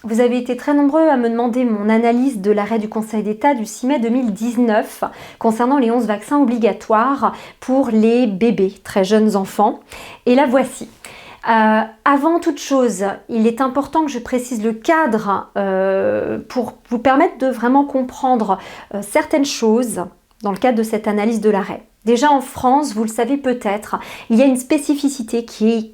Vous avez été très nombreux à me demander mon analyse de l'arrêt du Conseil d'État du 6 mai 2019 concernant les 11 vaccins obligatoires pour les bébés, très jeunes enfants. Et la voici. Avant toute chose, il est important que je précise le cadre pour vous permettre de vraiment comprendre certaines choses dans le cadre de cette analyse de l'arrêt. Déjà en France, vous le savez peut-être, il y a une spécificité qu'il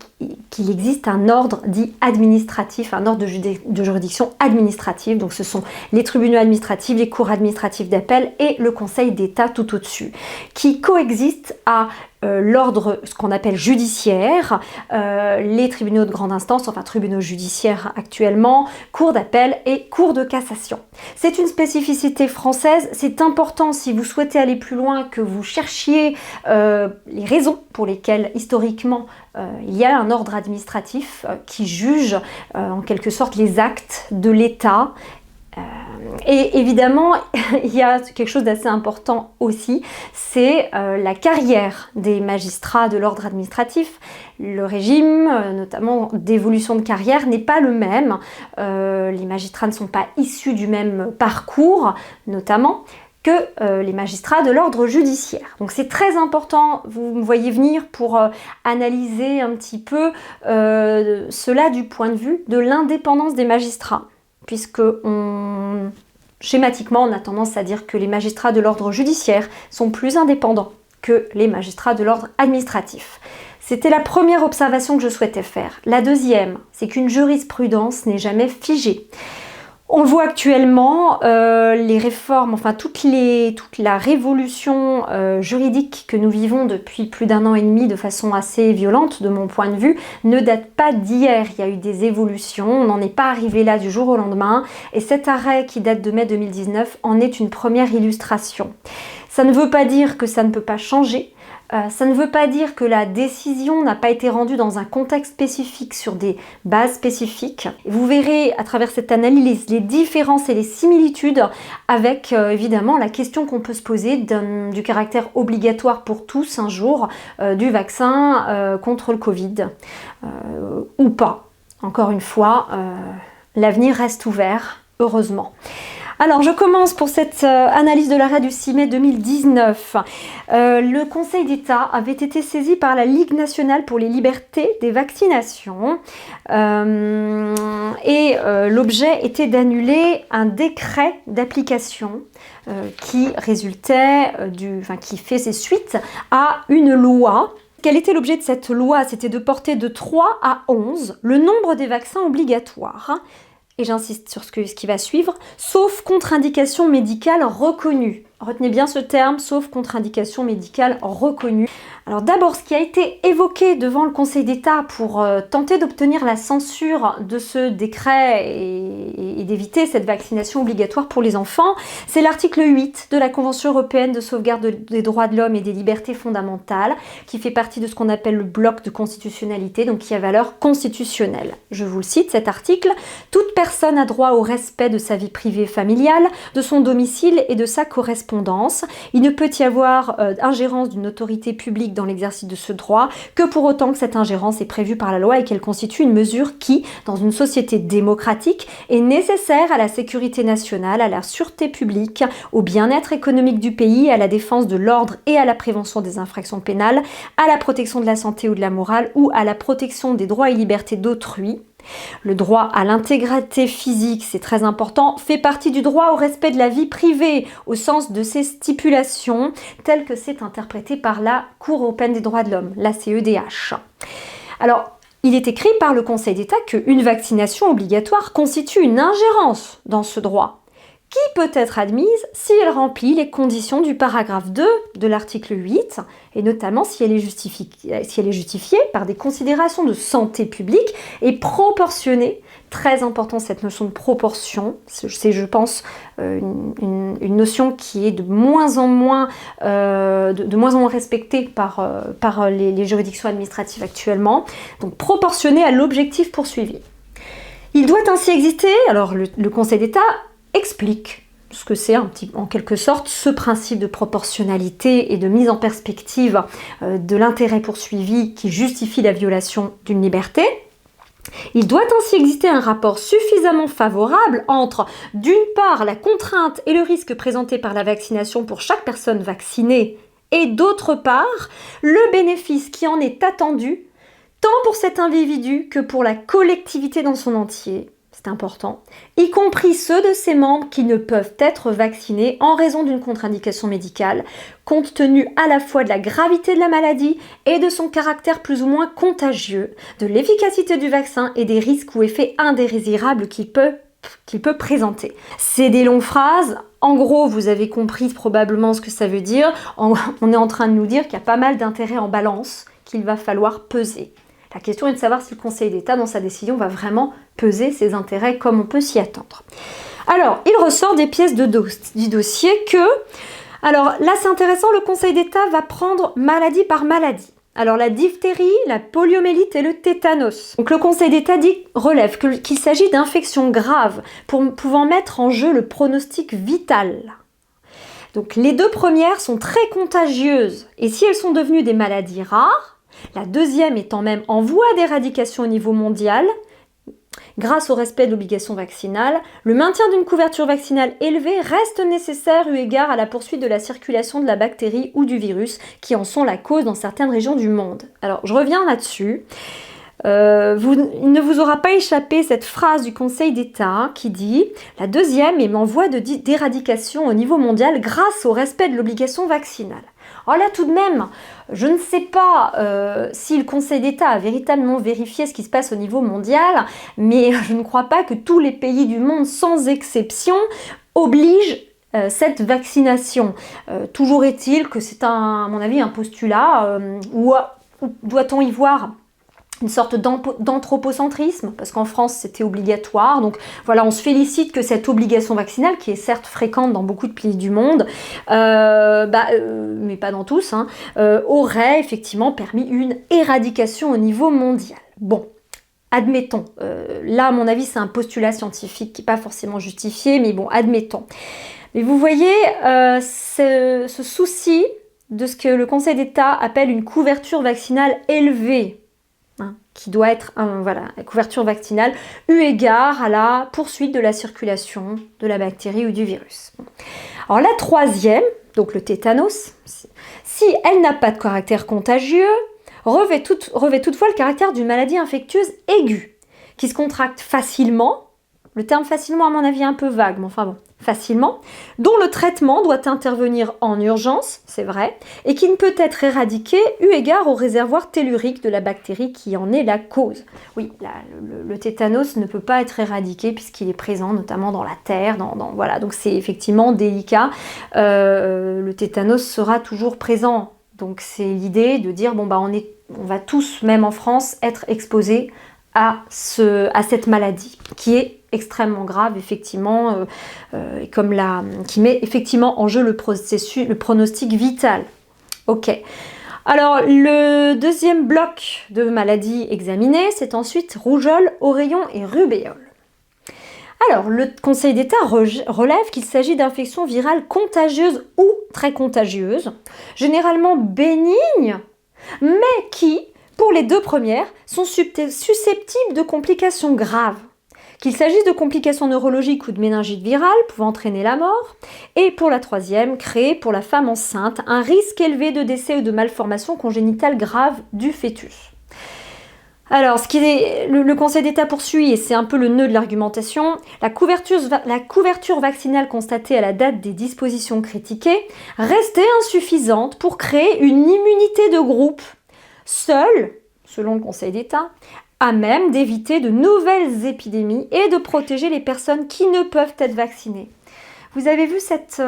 existe un ordre dit administratif, un ordre de juridiction administrative. Donc ce sont les tribunaux administratifs, les cours administratives d'appel et le Conseil d'État tout au-dessus, qui coexistent à l'ordre, ce qu'on appelle judiciaire, les tribunaux de grande instance, enfin tribunaux judiciaires actuellement, cours d'appel et cours de cassation. C'est une spécificité française, c'est important si vous souhaitez aller plus loin que vous cherchiez les raisons pour lesquelles historiquement il y a un ordre administratif qui juge en quelque sorte les actes de l'État. Et évidemment, il y a quelque chose d'assez important aussi, c'est la carrière des magistrats de l'ordre administratif. Le régime, notamment d'évolution de carrière, n'est pas le même. Les magistrats ne sont pas issus du même parcours, notamment, que les magistrats de l'ordre judiciaire. Donc c'est très important, vous me voyez venir, pour analyser un petit peu cela du point de vue de l'indépendance des magistrats, puisque schématiquement, on a tendance à dire que les magistrats de l'ordre judiciaire sont plus indépendants que les magistrats de l'ordre administratif. C'était la première observation que je souhaitais faire. La deuxième, c'est qu'une jurisprudence n'est jamais figée. On le voit actuellement, les réformes, enfin toute la révolution juridique que nous vivons depuis plus d'1 an et demi de façon assez violente, de mon point de vue, ne date pas d'hier. Il y a eu des évolutions, on n'en est pas arrivé là du jour au lendemain, et cet arrêt qui date de mai 2019 en est une première illustration. Ça ne veut pas dire que ça ne peut pas changer. Ça ne veut pas dire que la décision n'a pas été rendue dans un contexte spécifique, sur des bases spécifiques. Vous verrez à travers cette analyse les différences et les similitudes avec évidemment la question qu'on peut se poser du caractère obligatoire pour tous un jour du vaccin contre le Covid ou pas. Encore une fois, l'avenir reste ouvert, heureusement. Alors, je commence pour cette analyse de l'arrêt du 6 mai 2019. Le Conseil d'État avait été saisi par la Ligue nationale pour les libertés des vaccinations et l'objet était d'annuler un décret d'application qui fait ses suites à une loi. Quel était l'objet de cette loi? C'était de porter de 3 à 11 le nombre des vaccins obligatoires. Et j'insiste sur ce qui va suivre, sauf contre-indication médicale reconnue. Retenez bien ce terme, sauf contre-indication médicale reconnue. Alors d'abord, ce qui a été évoqué devant le Conseil d'État pour tenter d'obtenir la censure de ce décret et d'éviter cette vaccination obligatoire pour les enfants, c'est l'article 8 de la Convention européenne de sauvegarde des droits de l'homme et des libertés fondamentales, qui fait partie de ce qu'on appelle le bloc de constitutionnalité, donc qui a valeur constitutionnelle. Je vous le cite, cet article: « Toute personne a droit au respect de sa vie privée familiale, de son domicile et de sa correspondance. Il ne peut y avoir ingérence d'une autorité publique dans l'exercice de ce droit que pour autant que cette ingérence est prévue par la loi et qu'elle constitue une mesure qui, dans une société démocratique, est nécessaire à la sécurité nationale, à la sûreté publique, au bien-être économique du pays, à la défense de l'ordre et à la prévention des infractions pénales, à la protection de la santé ou de la morale ou à la protection des droits et libertés d'autrui. Le droit à l'intégrité physique, c'est très important, fait partie du droit au respect de la vie privée, au sens de ces stipulations, telles que c'est interprété par la Cour européenne des droits de l'homme, la CEDH. Alors, il est écrit par le Conseil d'État qu'une vaccination obligatoire constitue une ingérence dans ce droit, qui peut être admise si elle remplit les conditions du paragraphe 2 de l'article 8, et notamment si elle est justifiée par des considérations de santé publique et proportionnée. Très important cette notion de proportion, c'est je pense une notion qui est de moins en moins respectée par les juridictions administratives actuellement, donc proportionnée à l'objectif poursuivi. Il doit ainsi exister, alors le Conseil d'État explique ce que c'est en quelque sorte ce principe de proportionnalité et de mise en perspective de l'intérêt poursuivi qui justifie la violation d'une liberté. Il doit ainsi exister un rapport suffisamment favorable entre, d'une part, la contrainte et le risque présenté par la vaccination pour chaque personne vaccinée, et d'autre part, le bénéfice qui en est attendu, tant pour cet individu que pour la collectivité dans son entier. C'est important, y compris ceux de ses membres qui ne peuvent être vaccinés en raison d'une contre-indication médicale, compte tenu à la fois de la gravité de la maladie et de son caractère plus ou moins contagieux, de l'efficacité du vaccin et des risques ou effets indésirables qu'il peut présenter. C'est des longues phrases. En gros, vous avez compris probablement ce que ça veut dire. On est en train de nous dire qu'il y a pas mal d'intérêts en balance qu'il va falloir peser. La question est de savoir si le Conseil d'État, dans sa décision, va vraiment peser ses intérêts comme on peut s'y attendre. Alors, il ressort des pièces du dossier que... Alors là, c'est intéressant, le Conseil d'État va prendre maladie par maladie. Alors la diphtérie, la poliomyélite et le tétanos. Donc le Conseil d'État relève qu'il s'agit d'infections graves pouvant mettre en jeu le pronostic vital. Donc les deux premières sont très contagieuses et si elles sont devenues des maladies rares, la deuxième étant même en voie d'éradication au niveau mondial, grâce au respect de l'obligation vaccinale, le maintien d'une couverture vaccinale élevée reste nécessaire eu égard à la poursuite de la circulation de la bactérie ou du virus qui en sont la cause dans certaines régions du monde. Alors, je reviens là-dessus. Il ne vous aura pas échappé cette phrase du Conseil d'État qui dit « La deuxième est en voie d'éradication au niveau mondial grâce au respect de l'obligation vaccinale ». Alors là, tout de même, je ne sais pas si le Conseil d'État a véritablement vérifié ce qui se passe au niveau mondial, mais je ne crois pas que tous les pays du monde, sans exception, obligent cette vaccination. Toujours est-il que c'est, à mon avis, un postulat où doit-on y voir une sorte d'anthropocentrisme, parce qu'en France c'était obligatoire, donc voilà, on se félicite que cette obligation vaccinale, qui est certes fréquente dans beaucoup de pays du monde, mais pas dans tous, aurait effectivement permis une éradication au niveau mondial. Bon, admettons, là à mon avis c'est un postulat scientifique qui n'est pas forcément justifié, mais bon, admettons. Mais vous voyez, ce souci de ce que le Conseil d'État appelle une couverture vaccinale élevée, qui doit être la couverture vaccinale eu égard à la poursuite de la circulation de la bactérie ou du virus. Alors la troisième, donc le tétanos, si elle n'a pas de caractère contagieux, revêt toutefois le caractère d'une maladie infectieuse aiguë, qui se contracte facilement, le terme facilement à mon avis est un peu vague, mais enfin bon, facilement, dont le traitement doit intervenir en urgence, c'est vrai, et qui ne peut être éradiqué eu égard au réservoir tellurique de la bactérie qui en est la cause. Oui, le tétanos ne peut pas être éradiqué puisqu'il est présent notamment dans la terre, voilà, donc c'est effectivement délicat. Le tétanos sera toujours présent, donc c'est l'idée de dire bon on va tous, même en France, être exposés à cette maladie qui est extrêmement grave, effectivement, qui met effectivement en jeu le pronostic vital. Ok. Alors, le deuxième bloc de maladies examinées, c'est ensuite rougeole, oreillon et rubéole. Alors, le Conseil d'État relève qu'il s'agit d'infections virales contagieuses ou très contagieuses, généralement bénignes, mais qui, pour les deux premières, sont susceptibles de complications graves. Qu'il s'agisse de complications neurologiques ou de méningite virale pouvant entraîner la mort, et pour la troisième, créer pour la femme enceinte un risque élevé de décès ou de malformation congénitale grave du fœtus. Alors, le Conseil d'État poursuit, et c'est un peu le nœud de l'argumentation, la couverture vaccinale constatée à la date des dispositions critiquées restait insuffisante pour créer une immunité de groupe, seule, selon le Conseil d'État, à même d'éviter de nouvelles épidémies et de protéger les personnes qui ne peuvent être vaccinées. Vous avez vu cette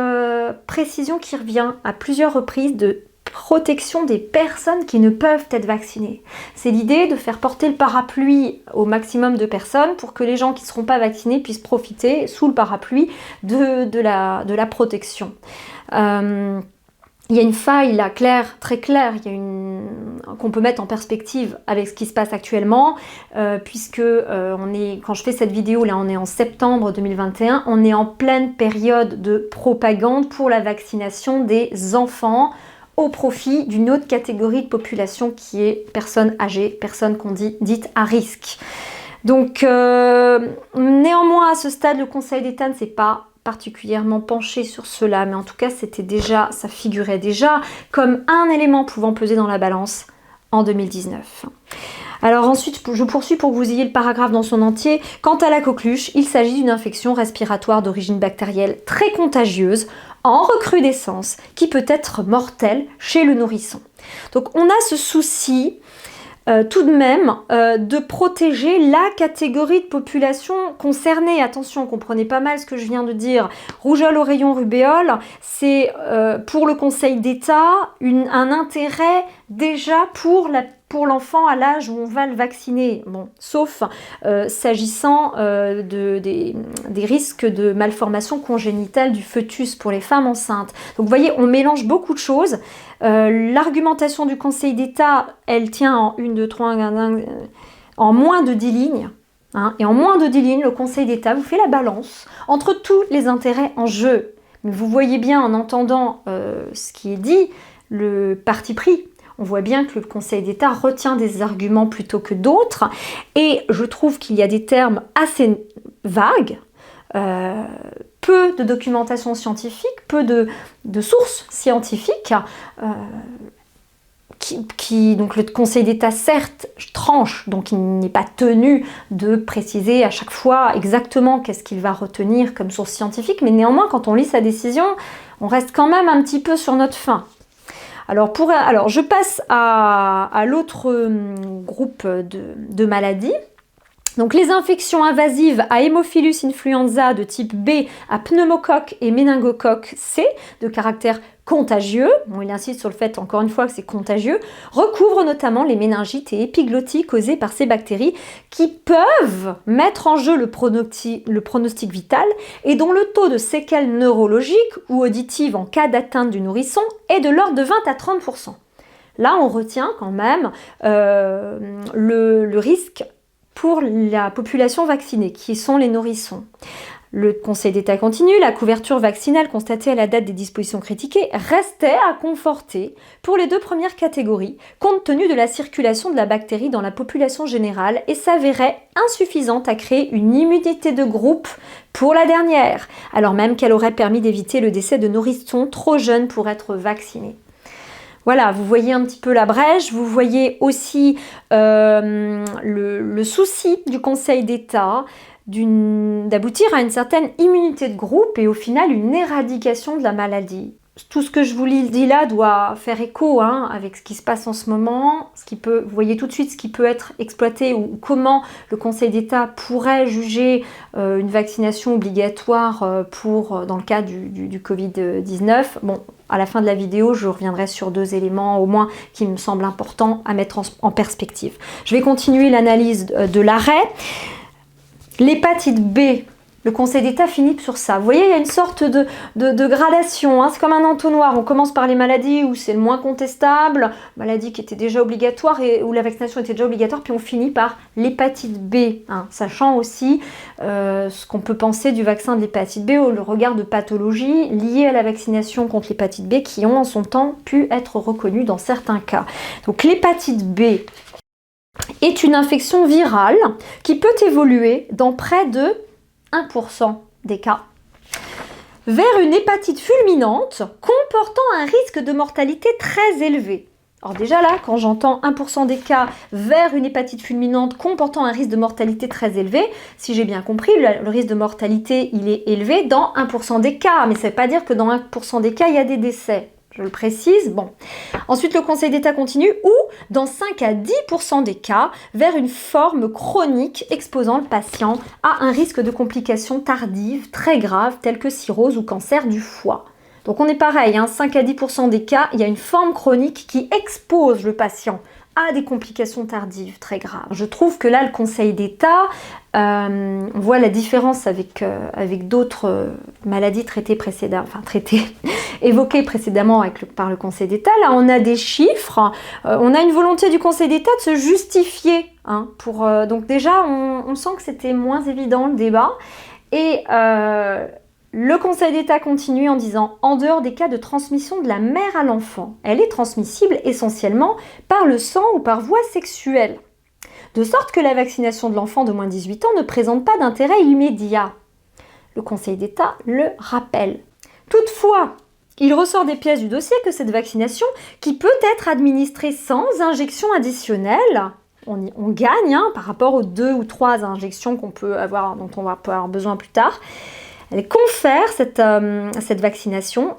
précision qui revient à plusieurs reprises de protection des personnes qui ne peuvent être vaccinées. C'est l'idée de faire porter le parapluie au maximum de personnes pour que les gens qui ne seront pas vaccinés puissent profiter sous le parapluie de la protection. Il y a une faille là, très claire, qu'on peut mettre en perspective avec ce qui se passe actuellement, puisque quand je fais cette vidéo, là on est en septembre 2021, on est en pleine période de propagande pour la vaccination des enfants au profit d'une autre catégorie de population qui est personnes âgées, personnes qu'on dit dites à risque. Donc, néanmoins, à ce stade, le Conseil d'État ne s'est pas particulièrement penché sur cela, mais en tout cas, ça figurait déjà comme un élément pouvant peser dans la balance en 2019. Alors ensuite, je poursuis pour que vous ayez le paragraphe dans son entier. Quant à la coqueluche, il s'agit d'une infection respiratoire d'origine bactérielle très contagieuse, en recrudescence, qui peut être mortelle chez le nourrisson. Donc on a ce souci tout de même de protéger la catégorie de population concernée. Attention, comprenez pas mal ce que je viens de dire. Rougeole, oreillon, rubéole, c'est pour le Conseil d'État un intérêt déjà pour l'enfant à l'âge où on va le vacciner. Bon, sauf s'agissant des risques de malformation congénitale du fœtus pour les femmes enceintes. Donc vous voyez, on mélange beaucoup de choses. L'argumentation du Conseil d'État, elle tient en en moins de 10 lignes. Hein, et en moins de 10 lignes, le Conseil d'État vous fait la balance entre tous les intérêts en jeu. Mais vous voyez bien en entendant ce qui est dit, le parti pris. On voit bien que le Conseil d'État retient des arguments plutôt que d'autres. Et je trouve qu'il y a des termes assez vagues, peu de documentation scientifique, peu de sources scientifiques, donc le Conseil d'État certes tranche, donc il n'est pas tenu de préciser à chaque fois exactement qu'est-ce qu'il va retenir comme source scientifique, mais néanmoins quand on lit sa décision, on reste quand même un petit peu sur notre faim. Alors je passe à l'autre groupe de maladies. Donc les infections invasives à Haemophilus influenza de type B, à pneumocoque et méningocoque C, de caractère contagieux, bon, il insiste sur le fait encore une fois que c'est contagieux, recouvrent notamment les méningites et épiglotties causées par ces bactéries qui peuvent mettre en jeu le pronostic vital et dont le taux de séquelles neurologiques ou auditives en cas d'atteinte du nourrisson est de l'ordre de 20 à 30%. Là, on retient quand même le risque pour la population vaccinée, qui sont les nourrissons. Le Conseil d'État continue, la couverture vaccinale constatée à la date des dispositions critiquées restait à conforter pour les deux premières catégories, compte tenu de la circulation de la bactérie dans la population générale et s'avérait insuffisante à créer une immunité de groupe pour la dernière, alors même qu'elle aurait permis d'éviter le décès de nourrissons trop jeunes pour être vaccinés. Voilà, vous voyez un petit peu la brèche, vous voyez aussi le souci du Conseil d'État d'aboutir à une certaine immunité de groupe et au final une éradication de la maladie. Tout ce que je vous dis là doit faire écho avec ce qui se passe en ce moment, vous voyez tout de suite ce qui peut être exploité ou comment le Conseil d'État pourrait juger une vaccination obligatoire dans le cas du Covid-19. Bon, à la fin de la vidéo, je reviendrai sur 2 éléments au moins qui me semblent importants à mettre en perspective. Je vais continuer l'analyse de l'arrêt. L'hépatite B, le Conseil d'État finit sur ça. Vous voyez, il y a une sorte de gradation, c'est comme un entonnoir. On commence par les maladies où c'est le moins contestable, maladies qui étaient déjà obligatoires et où la vaccination était déjà obligatoire, puis on finit par l'hépatite B, sachant aussi ce qu'on peut penser du vaccin de l'hépatite B au regard de pathologies liées à la vaccination contre l'hépatite B qui ont en son temps pu être reconnues dans certains cas. Donc l'hépatite B est une infection virale qui peut évoluer dans près de 1% des cas vers une hépatite fulminante comportant un risque de mortalité très élevé. Alors déjà là, quand j'entends 1% des cas vers une hépatite fulminante comportant un risque de mortalité très élevé, si j'ai bien compris, le risque de mortalité, il est élevé dans 1% des cas, mais ça ne veut pas dire que dans 1% des cas, il y a des décès. Je le précise, bon. Ensuite, le Conseil d'État continue, ou dans 5 à 10% des cas, vers une forme chronique exposant le patient à un risque de complications tardives très graves, telles que cirrhose ou cancer du foie. Donc on est pareil, 5 à 10% des cas, il y a une forme chronique qui expose le patient à des complications tardives très graves. Je trouve que là, le Conseil d'État, on voit la différence avec d'autres maladies évoquées précédemment par le Conseil d'État. Là, on a des chiffres, on a une volonté du Conseil d'État de se justifier. Donc déjà, on sent que c'était moins évident le débat. Et le Conseil d'État continue en disant « En dehors des cas de transmission de la mère à l'enfant, elle est transmissible essentiellement par le sang ou par voie sexuelle. de sorte que la vaccination de l'enfant de moins de 18 ans ne présente pas d'intérêt immédiat. Le Conseil d'État le rappelle. Toutefois, il ressort des pièces du dossier que cette vaccination, qui peut être administrée sans injection additionnelle, on gagne par rapport aux 2 ou 3 injections dont on peut avoir besoin plus tard, elle confère cette vaccination,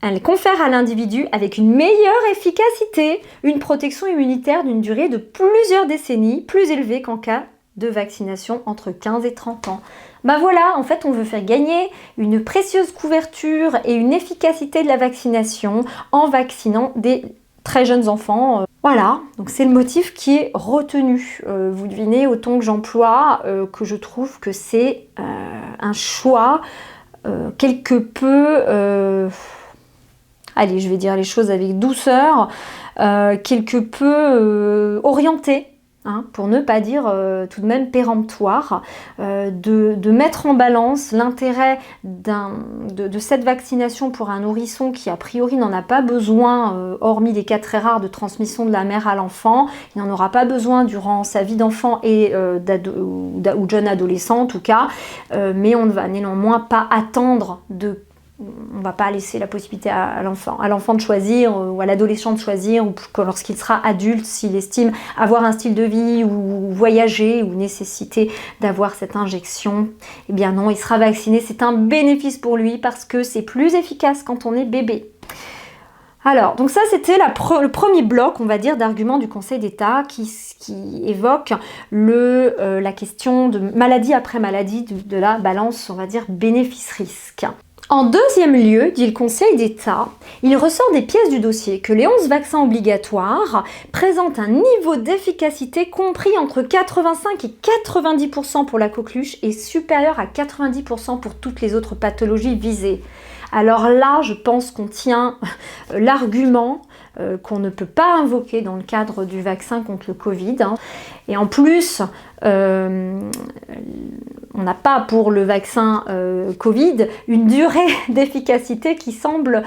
elle confère à l'individu avec une meilleure efficacité, une protection immunitaire d'une durée de plusieurs décennies, plus élevée qu'en cas de vaccination entre 15 et 30 ans. Ben voilà, en fait, on veut faire gagner une précieuse couverture et une efficacité de la vaccination en vaccinant des très jeunes enfants. Voilà, donc c'est le motif qui est retenu. Vous devinez autant que j'emploie que je trouve que c'est un choix quelque peu... allez, je vais dire les choses avec douceur, quelque peu orienté, pour ne pas dire tout de même péremptoire, de mettre en balance l'intérêt de cette vaccination pour un nourrisson qui a priori n'en a pas besoin, hormis des cas très rares de transmission de la mère à l'enfant. Il n'en aura pas besoin durant sa vie d'enfant et ou jeune adolescent en tout cas, mais on ne va néanmoins pas attendre on ne va pas laisser la possibilité à l'enfant de choisir ou à l'adolescent de choisir, ou lorsqu'il sera adulte, s'il estime avoir un style de vie ou voyager ou nécessiter d'avoir cette injection, eh bien non, il sera vacciné. C'est un bénéfice pour lui parce que c'est plus efficace quand on est bébé. Alors, donc ça c'était le premier bloc, on va dire, d'arguments du Conseil d'État qui évoque la question de maladie après maladie, de la balance, on va dire, bénéfice-risque. En deuxième lieu, dit le Conseil d'État, il ressort des pièces du dossier que les 11 vaccins obligatoires présentent un niveau d'efficacité compris entre 85 et 90% pour la coqueluche et supérieur à 90% pour toutes les autres pathologies visées. Alors là, je pense qu'on tient l'argument qu'on ne peut pas invoquer dans le cadre du vaccin contre le Covid. Et en plus, on n'a pas pour le vaccin Covid une durée d'efficacité qui semble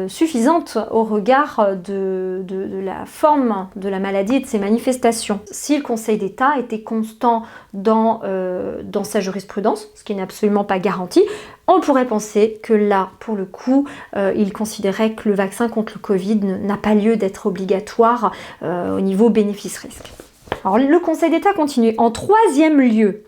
suffisante au regard de la forme de la maladie et de ses manifestations. Si le Conseil d'État était constant dans sa jurisprudence, ce qui n'est absolument pas garanti, on pourrait penser que là, pour le coup, il considérait que le vaccin contre le Covid n'a pas lieu d'être obligatoire au niveau bénéfice-risque. Alors, le Conseil d'État continue. En troisième lieu,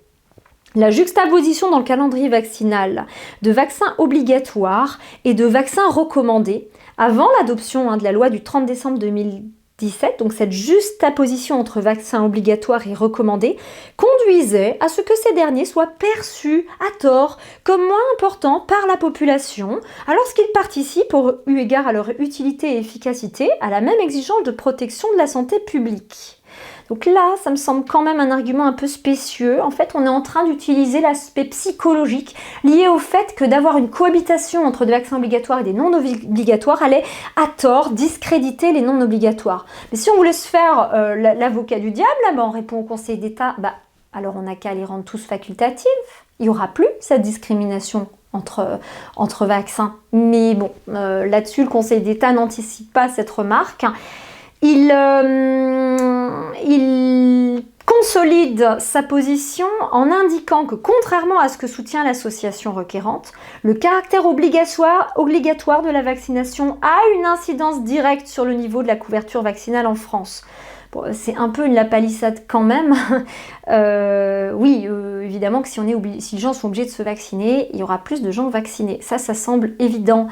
la juxtaposition dans le calendrier vaccinal de vaccins obligatoires et de vaccins recommandés avant l'adoption de la loi du 30 décembre 2017, donc cette juxtaposition entre vaccins obligatoires et recommandés, conduisait à ce que ces derniers soient perçus à tort comme moins importants par la population, alors qu'ils participent, eu égard à leur utilité et efficacité, à la même exigence de protection de la santé publique. Donc là, ça me semble quand même un argument un peu spécieux. En fait, on est en train d'utiliser l'aspect psychologique lié au fait que d'avoir une cohabitation entre des vaccins obligatoires et des non obligatoires allait, à tort, discréditer les non obligatoires. Mais si on voulait se faire l'avocat du diable, on répond au Conseil d'État, alors on n'a qu'à les rendre tous facultatifs. Il n'y aura plus cette discrimination entre vaccins. Mais bon, là-dessus, le Conseil d'État n'anticipe pas cette remarque. Il consolide sa position en indiquant que, contrairement à ce que soutient l'association requérante, le caractère obligatoire de la vaccination a une incidence directe sur le niveau de la couverture vaccinale en France. Bon, c'est un peu une lapalissade quand même. Évidemment que si les gens sont obligés de se vacciner, il y aura plus de gens vaccinés. Ça semble évident.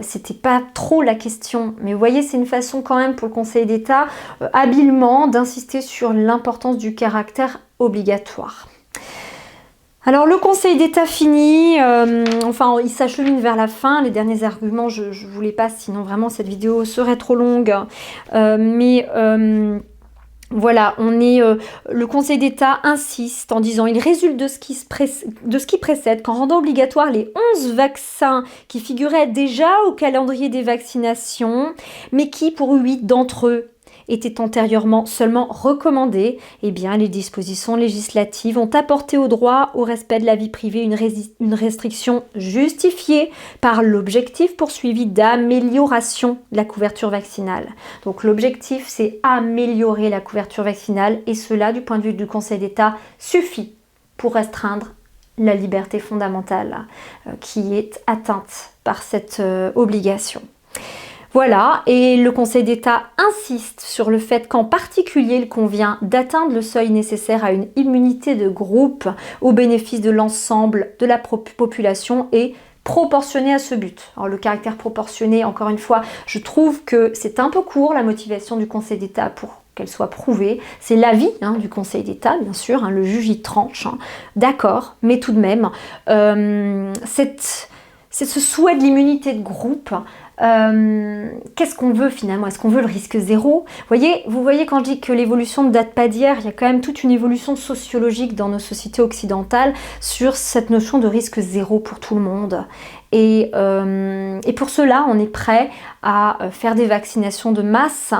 C'était pas trop la question, mais vous voyez, c'est une façon quand même pour le Conseil d'État habilement d'insister sur l'importance du caractère obligatoire. Alors le Conseil d'État finit, il s'achemine vers la fin. Les derniers arguments, je vous les passe, sinon vraiment cette vidéo serait trop longue. Voilà, le Conseil d'État insiste en disant « Il résulte de ce qui précède qu'en rendant obligatoire les 11 vaccins qui figuraient déjà au calendrier des vaccinations, mais qui, pour 8 d'entre eux, était antérieurement seulement recommandé, eh bien les dispositions législatives ont apporté au droit au respect de la vie privée une restriction justifiée par l'objectif poursuivi d'amélioration de la couverture vaccinale. Donc l'objectif, c'est améliorer la couverture vaccinale et cela, du point de vue du Conseil d'État, suffit pour restreindre la liberté fondamentale qui est atteinte par cette obligation. Voilà, et le Conseil d'État insiste sur le fait qu'en particulier, il convient d'atteindre le seuil nécessaire à une immunité de groupe au bénéfice de l'ensemble de la population et proportionné à ce but. Alors le caractère proportionné, encore une fois, je trouve que c'est un peu court la motivation du Conseil d'État pour qu'elle soit prouvée. C'est l'avis du Conseil d'État, bien sûr, le juge y tranche, d'accord, mais tout de même, c'est ce souhait de l'immunité de groupe. Qu'est-ce qu'on veut finalement? Est-ce qu'on veut le risque zéro? Vous voyez quand je dis que l'évolution ne date pas d'hier, il y a quand même toute une évolution sociologique dans nos sociétés occidentales sur cette notion de risque zéro pour tout le monde. Et pour cela, on est prêt à faire des vaccinations de masse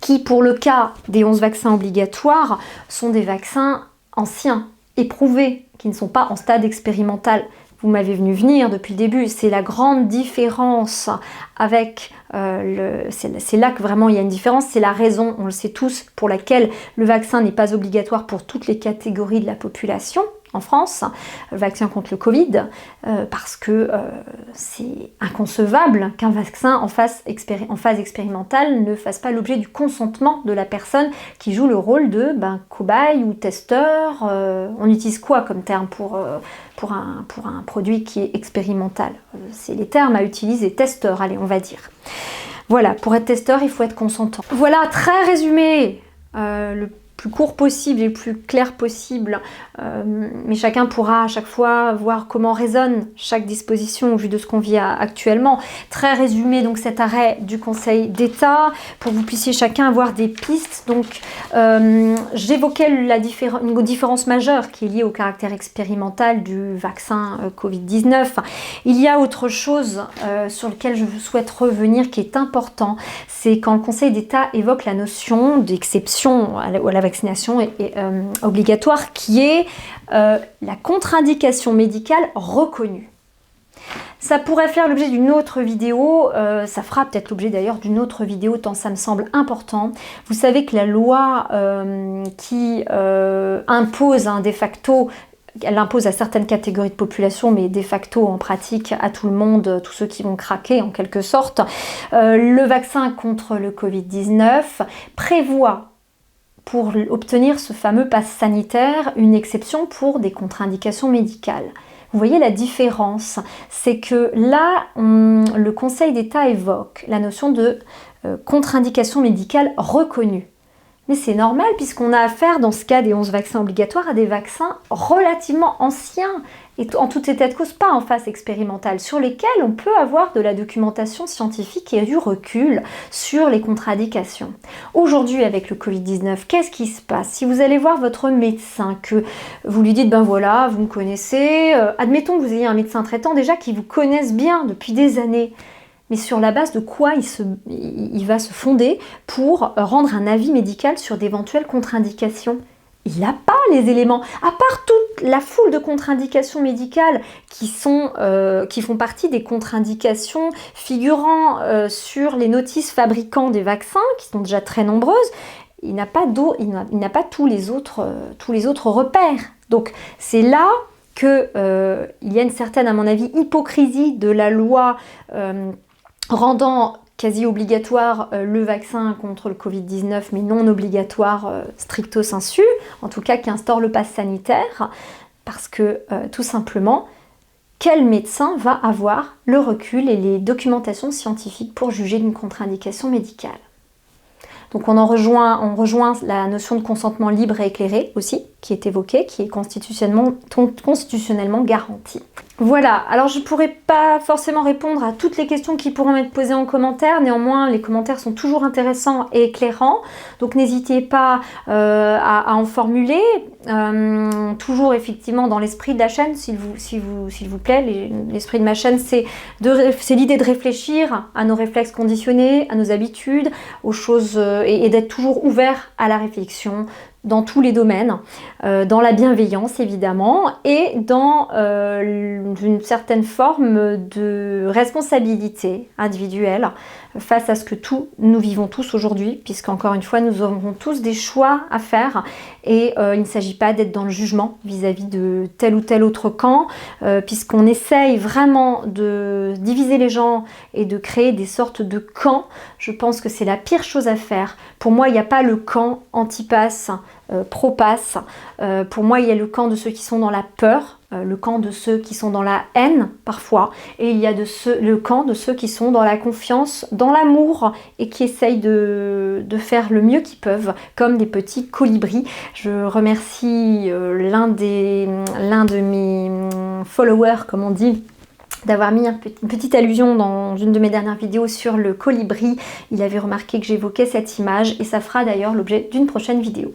qui, pour le cas des 11 vaccins obligatoires, sont des vaccins anciens, éprouvés, qui ne sont pas en stade expérimental. Vous m'avez vu venir depuis le début, c'est la grande différence avec c'est là que vraiment il y a une différence, c'est la raison, on le sait tous, pour laquelle le vaccin n'est pas obligatoire pour toutes les catégories de la population en France, le vaccin contre le Covid, parce que c'est inconcevable qu'un vaccin en phase expérimentale ne fasse pas l'objet du consentement de la personne qui joue le rôle de cobaye ou testeur. On utilise quoi comme terme pour un produit qui est expérimental? C'est les termes à utiliser, testeur, allez, on va dire. Voilà, pour être testeur, il faut être consentant. Voilà, très résumé, le plus court possible et le plus clair possible, mais chacun pourra à chaque fois voir comment résonne chaque disposition au vu de ce qu'on vit actuellement. Très résumé donc cet arrêt du Conseil d'État pour que vous puissiez chacun avoir des pistes. Donc j'évoquais une différence majeure qui est liée au caractère expérimental du vaccin Covid-19. Il y a autre chose sur lequel je souhaite revenir qui est important, c'est quand le Conseil d'État évoque la notion d'exception à la vaccination obligatoire qui est la contre-indication médicale reconnue. Ça pourrait faire l'objet d'une autre vidéo, ça fera peut-être l'objet d'ailleurs d'une autre vidéo tant ça me semble important. Vous savez que la loi qui impose de facto, elle impose à certaines catégories de population, mais de facto en pratique à tout le monde, tous ceux qui vont craquer en quelque sorte, le vaccin contre le Covid-19 prévoit pour obtenir ce fameux pass sanitaire, une exception pour des contre-indications médicales. Vous voyez la différence, c'est que là, le Conseil d'État évoque la notion de contre-indication médicale reconnue. Mais c'est normal puisqu'on a affaire, dans ce cas des 11 vaccins obligatoires, à des vaccins relativement anciens et en tout état de cause pas en phase expérimentale, sur lesquels on peut avoir de la documentation scientifique et du recul sur les contre-indications. Aujourd'hui, avec le Covid-19, qu'est-ce qui se passe? Si vous allez voir votre médecin, que vous lui dites, ben voilà, vous me connaissez, admettons que vous ayez un médecin traitant déjà qui vous connaisse bien depuis des années, mais sur la base de quoi il va se fonder pour rendre un avis médical sur d'éventuelles contre-indications? Il n'a pas les éléments, à part toute la foule de contre-indications médicales qui font partie des contre-indications figurant sur les notices fabricants des vaccins, qui sont déjà très nombreuses. Il n'a pas tous les autres repères. Donc c'est là qu'il y a une certaine, à mon avis, hypocrisie de la loi rendant quasi obligatoire le vaccin contre le Covid-19, mais non obligatoire stricto sensu, en tout cas qui instaure le pass sanitaire, parce que tout simplement, quel médecin va avoir le recul et les documentations scientifiques pour juger d'une contre-indication médicale? Donc on rejoint la notion de consentement libre et éclairé aussi, qui est évoquée, qui est constitutionnellement garantie. Voilà, alors je pourrais pas forcément répondre à toutes les questions qui pourront être posées en commentaire, néanmoins les commentaires sont toujours intéressants et éclairants, donc n'hésitez pas à en formuler, toujours effectivement dans l'esprit de la chaîne, s'il vous plaît. L'esprit de ma chaîne, c'est l'idée de réfléchir à nos réflexes conditionnés, à nos habitudes, aux choses, et d'être toujours ouvert à la réflexion, dans tous les domaines, dans la bienveillance évidemment, et dans une certaine forme de responsabilité individuelle face à ce que nous vivons tous aujourd'hui, puisqu'encore une fois nous aurons tous des choix à faire, et il ne s'agit pas d'être dans le jugement vis-à-vis de tel ou tel autre camp, puisqu'on essaye vraiment de diviser les gens et de créer des sortes de camps. Je pense que c'est la pire chose à faire. Pour moi, il n'y a pas le camp anti-pass, pro-pass. Pour moi, il y a le camp de ceux qui sont dans la peur, le camp de ceux qui sont dans la haine parfois, et il y a le camp de ceux qui sont dans la confiance, dans l'amour, et qui essayent de faire le mieux qu'ils peuvent, comme des petits colibris. Je remercie l'un de mes followers, comme on dit, d'avoir mis une petite allusion dans une de mes dernières vidéos sur le colibri. Il avait remarqué que j'évoquais cette image, et ça fera d'ailleurs l'objet d'une prochaine vidéo.